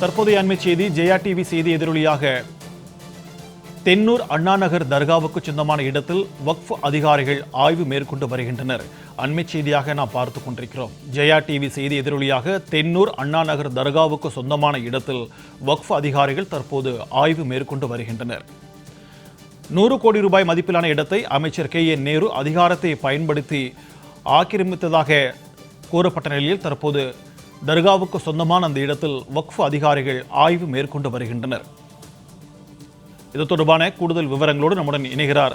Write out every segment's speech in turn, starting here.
தற்போதைய அண்மை செய்தி ஜெயா டிவி செய்தி எதிரொலியாக தென்னூர் அண்ணாநகர் தர்காவுக்கு சொந்தமான இடத்தில் வக்ஃப் அதிகாரிகள் ஆய்வு மேற்கொண்டு வருகின்றனர். அண்மை செய்தியாக நாம் பார்த்துக் கொண்டிருக்கிறோம். ஜெயா டிவி செய்தி எதிரொலியாக தென்னூர் அண்ணாநகர் தர்காவுக்கு சொந்தமான இடத்தில் வக்ஃப் அதிகாரிகள் தற்போது ஆய்வு மேற்கொண்டு வருகின்றனர். 100 கோடி ரூபாய் மதிப்பிலான இடத்தை அமைச்சர் KN நேரு அதிகாரத்தை பயன்படுத்தி ஆக்கிரமித்ததாக கூறப்பட்ட நிலையில் தற்போது தர்காவுக்கு சொந்தமான அந்த இடத்தில் வக்ஃப் அதிகாரிகள் ஆய்வு மேற்கொண்டு வருகின்றனர். இது தொடர்பான கூடுதல் விவரங்களோடு நம்முடன் இணைகிறார்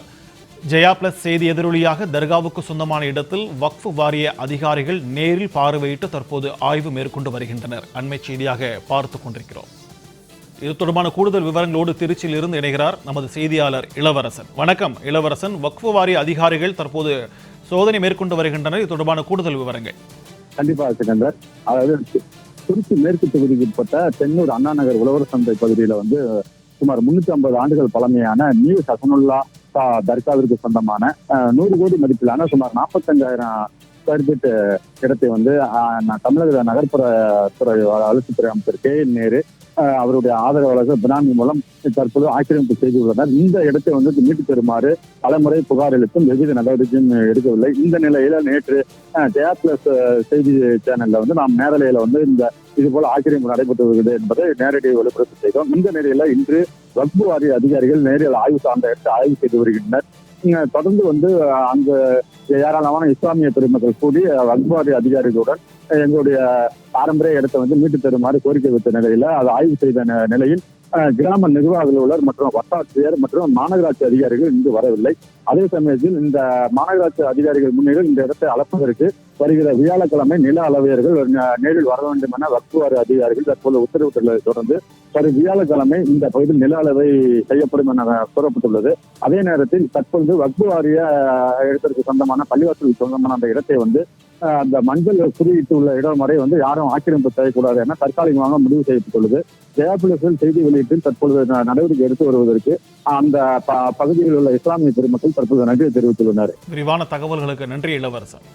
ஜெயா பிளஸ் செய்தி எதிரொலியாக தர்காவுக்கு சொந்தமான இடத்தில் வக்ஃப் வாரிய அதிகாரிகள் நேரில் பார்வையிட்டு தற்போது ஆய்வு மேற்கொண்டு வருகின்றனர். அண்மை செய்தியாக பார்த்துக் கொண்டிருக்கிறோம். இது தொடர்பான கூடுதல் விவரங்களோடு திருச்சியில் இருந்து இணைகிறார் நமது செய்தியாளர் இளவரசன். வணக்கம் இளவரசன். வக்ஃப் வாரிய அதிகாரிகள் தற்போது சோதனை மேற்கொண்டு வருகின்றனர். இது தொடர்பான கூடுதல் விவரங்கள். கண்டிப்பாக சிக்கந்தர். அதாவது திருச்சி மேற்கு தொகுதிக்கு உட்பட்ட தென்னூர் அண்ணாநகர் உழவர் சந்தை பகுதியில சுமார் 350 ஆண்டுகள் பழமையான நியூ ஹசனுல்லா தர்காவிற்கு சொந்தமான 100 கோடி மதிப்பிலான சுமார் 45,000 ஸ்கொயர் ஃபீட் இடத்தை தமிழக நகர்ப்புற துறை வளர்ச்சித்துறை அமைச்சர் KN நேரு அவருடைய ஆதரவாளர்கள் பினாமி மூலம் தற்போது ஆக்கிரமிப்பு செய்துள்ளனர். இந்த இடத்தை மீட்டு தருமாறு பலமுறை புகார் அளித்தும் எவ்வித நடவடிக்கையும் எடுக்கவில்லை. இந்த நிலையில நேற்று ஜெயா பிளஸ் செய்தி சேனல்ல நாம் நேரலையில இந்த இது போல ஆக்கிரமிப்பு நடைபெற்று வருகிறது என்பதை நேரடி ஒளிபரப்பு செய்தோம். இந்த நிலையில இன்று வக்ஃப் வாரிய அதிகாரிகள் நேரில் ஆய்வு சார்ந்த இடத்தை ஆய்வு செய்து வருகின்றனர். தொடர்ந்து அங்கு ஏராளமான இஸ்லாமிய பெருமக்கள் கூடி வக்ஃப் வாரிய அதிகாரிகளுடன் எங்களுடைய பாரம்பரிய இடத்தை மீட்டு தருமாறு கோரிக்கை வைத்த நிலையில அதை ஆய்வு செய்த நிலையில் கிராம நிர்வாக அலுவலர் மற்றும் வட்டாட்சியர் மற்றும் மாநகராட்சி அதிகாரிகள் இன்று வரவில்லை. அதே சமயத்தில் இந்த மாநகராட்சி அதிகாரிகள் முன்னிலையில் இந்த இடத்தை அளப்பதற்கு வருகிற வியாழக்கிழமை நில அளவையர்கள் நேரில் வர வேண்டும் என வக்ஃப் வாரிய அதிகாரிகள் தற்போது உத்தரவிட்டுள்ளதை தொடர்ந்து வரும் வியாழக்கிழமை இந்த பகுதியில் நில அளவை செய்யப்படும் என கூறப்பட்டுள்ளது. அதே நேரத்தில் தற்போது வக்ஃப் வாரிய இடத்திற்கு சொந்தமான பள்ளிவாசலுக்கு சொந்தமான அந்த இடத்தை அந்த மஞ்சள் குறியிட்டு உள்ள இடம் வரை யாரும் ஆக்கிரமிப்பு செய்யக்கூடாது என தற்காலிகமாக முடிவு செய்யப்பட்டுள்ளது. ஜெயாபிளஸில் செய்தி வெளியீட்டில் தற்பொழுது நடவடிக்கை எடுத்து வருவதற்கு அந்த பகுதியில் உள்ள இஸ்லாமிய பெருமக்கள் தற்போது நன்றி தெரிவித்துள்ளனர். விரிவான தகவல்களுக்கு நன்றி இளவரசன்.